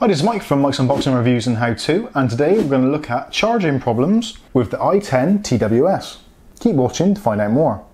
Hi, this is Mike from Mike's Unboxing Reviews and How To, and today we're going to look at charging problems with the i10 TWS. Keep watching to find out more.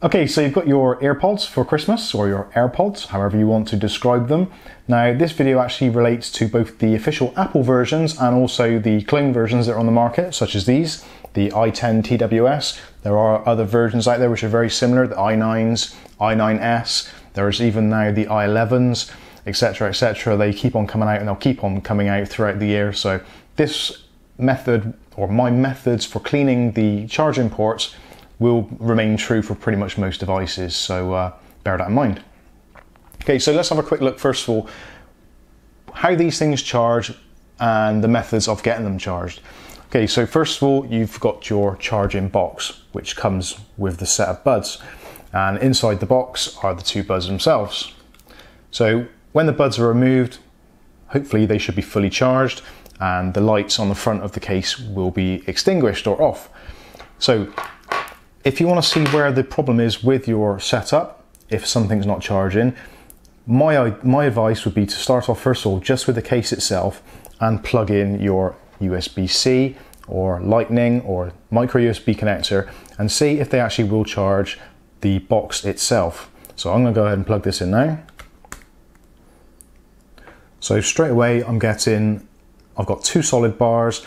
Okay, so you've got your Airpods for Christmas, or your Airpods, however you want to describe them. Now, this video actually relates to both the official Apple versions and also the clone versions that are on the market, such as these, the i10 TWS. There are other versions out there which are very similar, the i9s, i9s, there's even now the i11s, etc, etc. They keep on coming out and they'll keep on coming out throughout the year. So this method, or my methods for cleaning the charging ports, will remain true for pretty much most devices, so bear that in mind. Okay, so let's have a quick look first of all how these things charge and the methods of getting them charged. Okay, so first of all, you've got your charging box, which comes with the set of buds, and inside the box are the two buds themselves. So when the buds are removed, hopefully they should be fully charged and the lights on the front of the case will be extinguished or off. So if you want to see where the problem is with your setup, if something's not charging, my advice would be to start off first of all just with the case itself and plug in your USB-C or Lightning or micro USB connector and see if they actually will charge the box itself. So I'm going to go ahead and plug this in now. So straight away I've got two solid bars.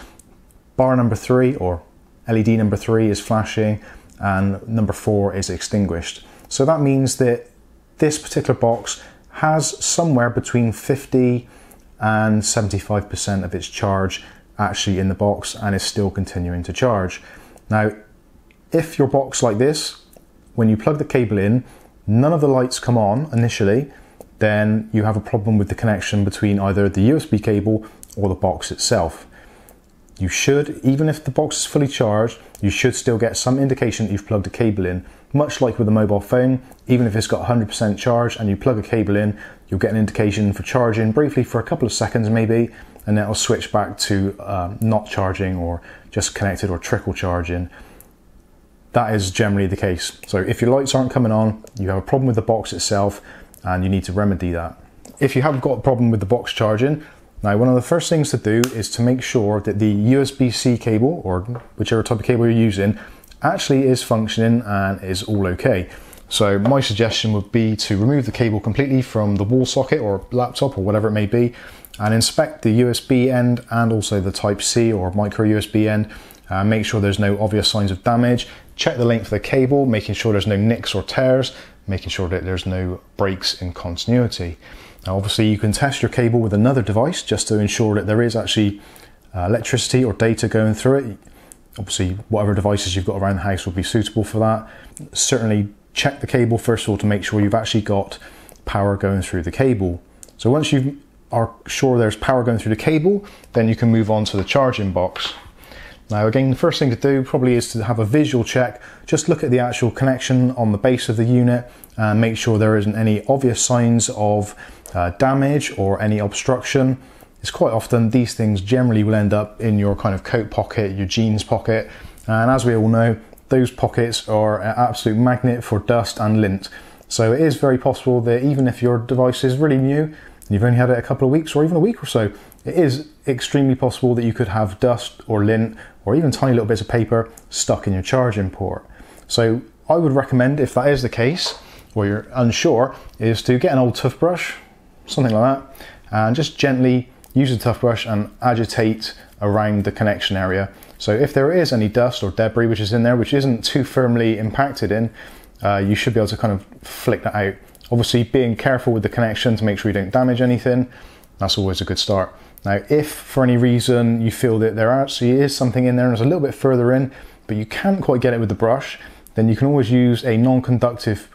Bar number 3 or LED number 3 is flashing and number 4 is extinguished. So that means that this particular box has somewhere between 50 and 75% of its charge actually in the box and is still continuing to charge. Now, if your box like this, when you plug the cable in, none of the lights come on initially, then you have a problem with the connection between either the USB cable or the box itself. You should, even if the box is fully charged, you should still get some indication that you've plugged a cable in. Much like with a mobile phone, even if it's got 100% charge and you plug a cable in, you'll get an indication for charging briefly for a couple of seconds maybe, and then it'll switch back to not charging or just connected or trickle charging. That is generally the case. So if your lights aren't coming on, you have a problem with the box itself and you need to remedy that. If you haven't got a problem with the box charging, now, one of the first things to do is to make sure that the USB-C cable, or whichever type of cable you're using, actually is functioning and is all okay. So my suggestion would be to remove the cable completely from the wall socket or laptop or whatever it may be, and inspect the USB end and also the Type-C or micro USB end. Make sure there's no obvious signs of damage. Check the length of the cable, making sure there's no nicks or tears, making sure that there's no breaks in continuity. Now obviously you can test your cable with another device just to ensure that there is actually electricity or data going through it. Obviously whatever devices you've got around the house will be suitable for that. Certainly check the cable first of all to make sure you've actually got power going through the cable. So once you are sure there's power going through the cable, then you can move on to the charging box. Now again, the first thing to do probably is to have a visual check. Just look at the actual connection on the base of the unit and make sure there isn't any obvious signs of damage or any obstruction. It's quite often these things generally will end up in your kind of coat pocket, your jeans pocket, and as we all know, those pockets are an absolute magnet for dust and lint. So it is very possible that even if your device is really new and you've only had it a couple of weeks or even a week or so, it is extremely possible that you could have dust or lint or even tiny little bits of paper stuck in your charging port. So I would recommend, if that is the case or you're unsure, is to get an old toothbrush, something like that, and just gently use the toothbrush and agitate around the connection area. So if there is any dust or debris which is in there, which isn't too firmly impacted in, you should be able to kind of flick that out. Obviously being careful with the connection to make sure you don't damage anything, that's always a good start. Now if for any reason you feel that there actually is something in there and it's a little bit further in, but you can't quite get it with the brush, then you can always use a non-conductive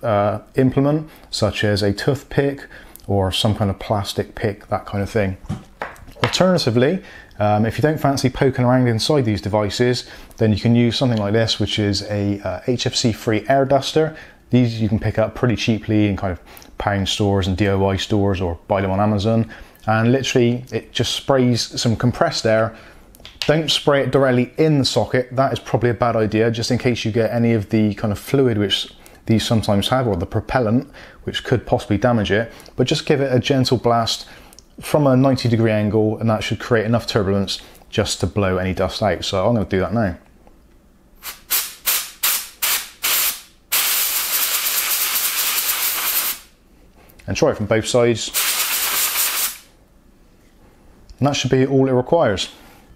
implement such as a toothpick or some kind of plastic pick, that kind of thing. Alternatively, if you don't fancy poking around inside these devices, then you can use something like this, which is a HFC-free air duster. These you can pick up pretty cheaply in kind of pound stores and DIY stores, or buy them on Amazon. And literally it just sprays some compressed air Don't spray it directly in the socket. That is probably a bad idea, just in case you get any of the kind of fluid which these sometimes have, or the propellant, which could possibly damage it. But just give it a gentle blast from a 90-degree angle, and that should create enough turbulence just to blow any dust out. So I'm going to do that now. And try it from both sides. And that should be all it requires.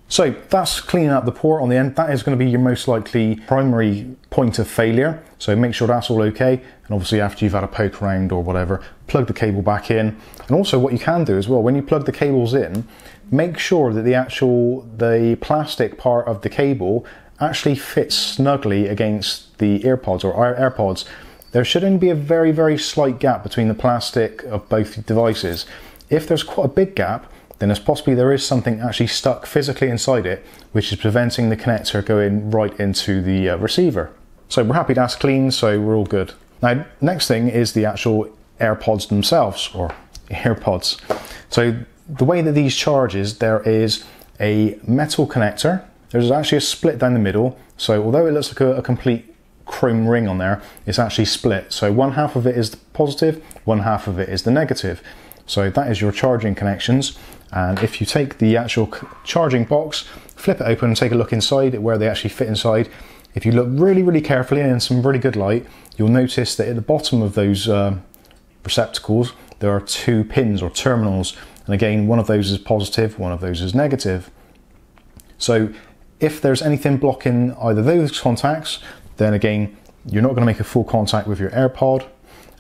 So that's cleaning up the port on the end. That is going to be your most likely primary point of failure. So make sure that's all okay. And obviously after you've had a poke around or whatever, plug the cable back in. And also what you can do as well, when you plug the cables in, make sure that the plastic part of the cable actually fits snugly against the Airpods or Airpods. There should only be a very, very slight gap between the plastic of both devices. If there's quite a big gap, then there is something actually stuck physically inside it, which is preventing the connector going right into the receiver. So we're happy that's clean, so we're all good. Now, next thing is the actual Airpods themselves, or Airpods. So the way that these charge is, there is a metal connector. There's actually a split down the middle. So although it looks like a complete chrome ring on there, it's actually split. So one half of it is the positive, one half of it is the negative. So that is your charging connections. And if you take the actual charging box, flip it open and take a look inside where they actually fit inside, if you look really, really carefully and in some really good light, you'll notice that at the bottom of those receptacles, there are two pins or terminals. And again, one of those is positive, one of those is negative. So if there's anything blocking either those contacts, then again, you're not going to make a full contact with your Airpod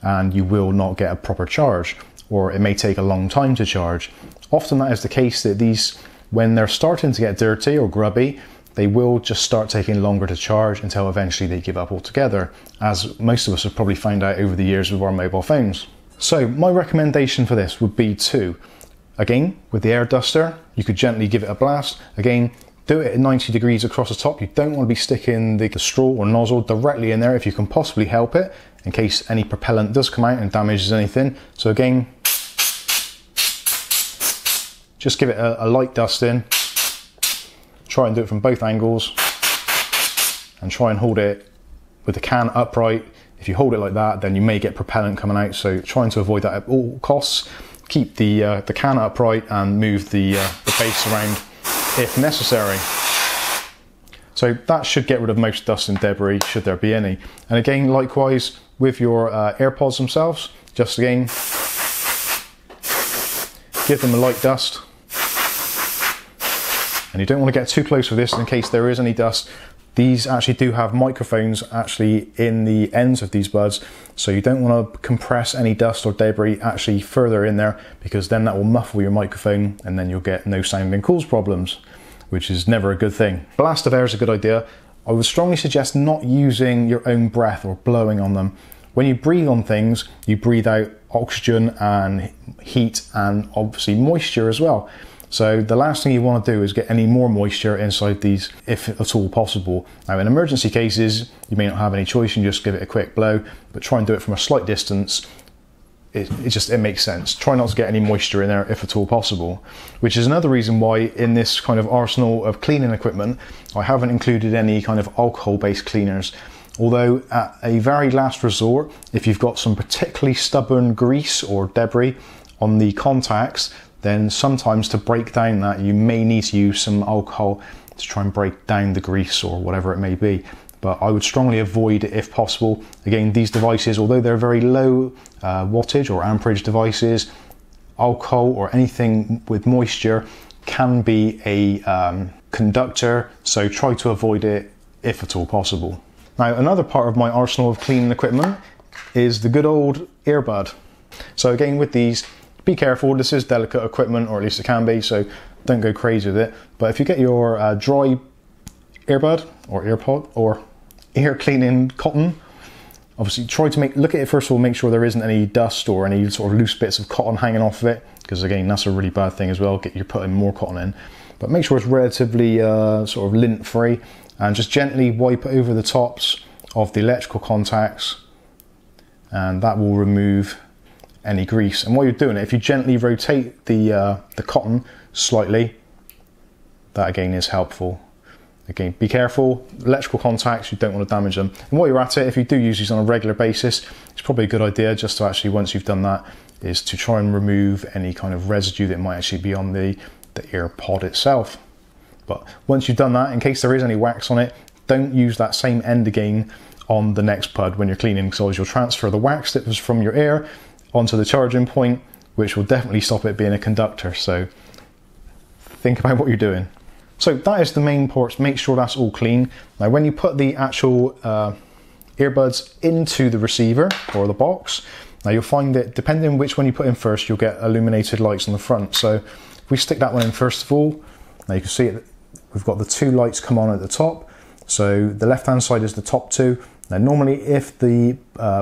and you will not get a proper charge, or it may take a long time to charge. Often that is the case that these, when they're starting to get dirty or grubby, they will just start taking longer to charge until eventually they give up altogether, as most of us have probably found out over the years with our mobile phones. So my recommendation for this would be to, again, with the air duster, you could gently give it a blast. Again, do it at 90 degrees across the top. You don't want to be sticking the straw or nozzle directly in there if you can possibly help it, in case any propellant does come out and damages anything. So again, just give it a light dust in. Try and do it from both angles and try and hold it with the can upright. If you hold it like that, then you may get propellant coming out. So trying to avoid that at all costs. Keep the can upright and move the base around if necessary. So that should get rid of most dust and debris, should there be any. And again, likewise with your Airpods themselves, just again, give them a light dust. And you don't want to get too close with this in case there is any dust. These actually do have microphones actually in the ends of these buds, so you don't want to compress any dust or debris actually further in there, because then that will muffle your microphone and then you'll get no sounding calls problems, which is never a good thing. Blast of air is a good idea. I would strongly suggest not using your own breath or blowing on them. When you breathe on things, you breathe out oxygen and heat and obviously moisture as well. So the last thing you want to do is get any more moisture inside these, if at all possible. Now in emergency cases, you may not have any choice, you just give it a quick blow, but try and do it from a slight distance. It makes sense. Try not to get any moisture in there if at all possible, which is another reason why in this kind of arsenal of cleaning equipment, I haven't included any kind of alcohol-based cleaners. Although at a very last resort, if you've got some particularly stubborn grease or debris on the contacts, then sometimes to break down that, you may need to use some alcohol to try and break down the grease or whatever it may be. But I would strongly avoid it if possible. Again, these devices, although they're very low wattage or amperage devices, alcohol or anything with moisture can be a conductor, so try to avoid it if at all possible. Now, another part of my arsenal of cleaning equipment is the good old earbud. So again, with these, be careful, this is delicate equipment, or at least it can be, so don't go crazy with it. But if you get your dry earbud or Airpod or ear cleaning cotton, obviously try to look at it first of all, make sure there isn't any dust or any sort of loose bits of cotton hanging off of it, because again, that's a really bad thing as well, you're putting more cotton in. But make sure it's relatively sort of lint free, and just gently wipe over the tops of the electrical contacts, and that will remove any grease. And while you're doing it, if you gently rotate the cotton slightly, that again is helpful. Again, be careful, electrical contacts, you don't want to damage them. And while you're at it, if you do use these on a regular basis, it's probably a good idea just to actually, once you've done that, is to try and remove any kind of residue that might actually be on the Airpod itself. But once you've done that, in case there is any wax on it, don't use that same end again on the next pod when you're cleaning, because you'll transfer the wax that was from your ear onto the charging point, which will definitely stop it being a conductor. So think about what you're doing. So that is the main ports. Make sure that's all clean. Now when you put the actual earbuds into the receiver or the box, now you'll find that depending on which one you put in first, you'll get illuminated lights on the front. So if we stick that one in first of all, now you can see it, we've got the two lights come on at the top. So the left hand side is the top two. Now normally if the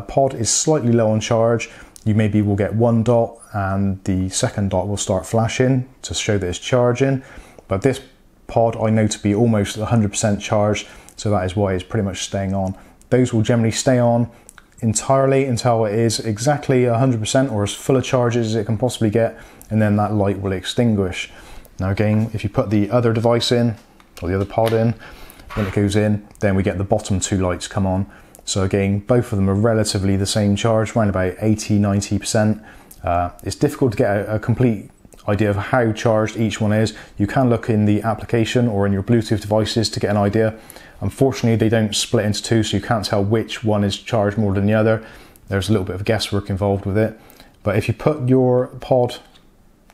pod is slightly low on charge, you maybe will get one dot and the second dot will start flashing to show that it's charging. But this pod I know to be almost 100% charged, so that is why it's pretty much staying on. Those will generally stay on entirely until it is exactly 100% or as full of charges as it can possibly get, and then that light will extinguish. Now again, if you put the other device in, or the other pod in, when it goes in, then we get the bottom two lights come on. So again, both of them are relatively the same charge, around about 80–90%. It's difficult to get a complete idea of how charged each one is. You can look in the application or in your Bluetooth devices to get an idea. Unfortunately, they don't split into two, so you can't tell which one is charged more than the other. There's a little bit of guesswork involved with it. But if you put your pod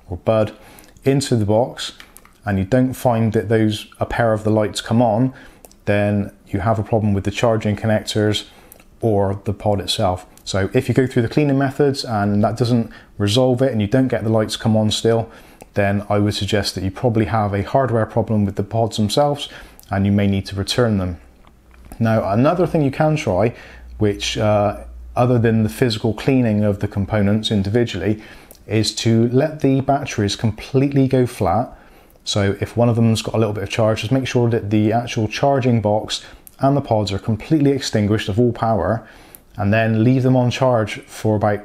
or bud into the box and you don't find that a pair of the lights come on, then you have a problem with the charging connectors or the pod itself. So if you go through the cleaning methods and that doesn't resolve it and you don't get the lights come on still, then I would suggest that you probably have a hardware problem with the pods themselves and you may need to return them. Now another thing you can try, which other than the physical cleaning of the components individually, is to let the batteries completely go flat. So if one of them's got a little bit of charge, just make sure that the actual charging box and the pods are completely extinguished of all power, and then leave them on charge for about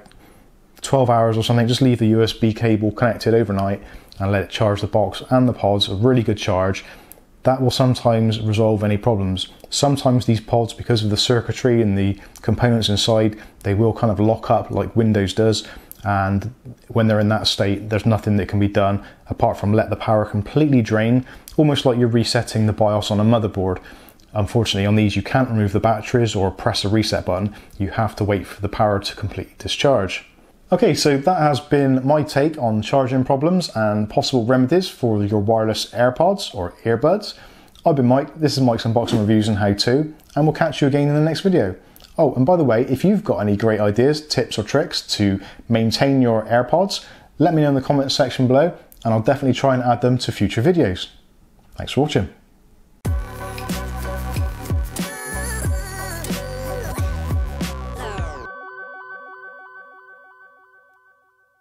12 hours or something. Just leave the USB cable connected overnight and let it charge the box and the pods a really good charge. That will sometimes resolve any problems. Sometimes these pods, because of the circuitry and the components inside, they will kind of lock up like Windows does. And when they're in that state, there's nothing that can be done apart from let the power completely drain, almost like you're resetting the BIOS on a motherboard. Unfortunately, on these, you can't remove the batteries or press a reset button. You have to wait for the power to completely discharge. Okay, so that has been my take on charging problems and possible remedies for your wireless AirPods or earbuds. I've been Mike, this is Mike's Unboxing Reviews and How To, and we'll catch you again in the next video. Oh, and by the way, if you've got any great ideas, tips or tricks to maintain your AirPods, let me know in the comments section below, and I'll definitely try and add them to future videos. Thanks for watching.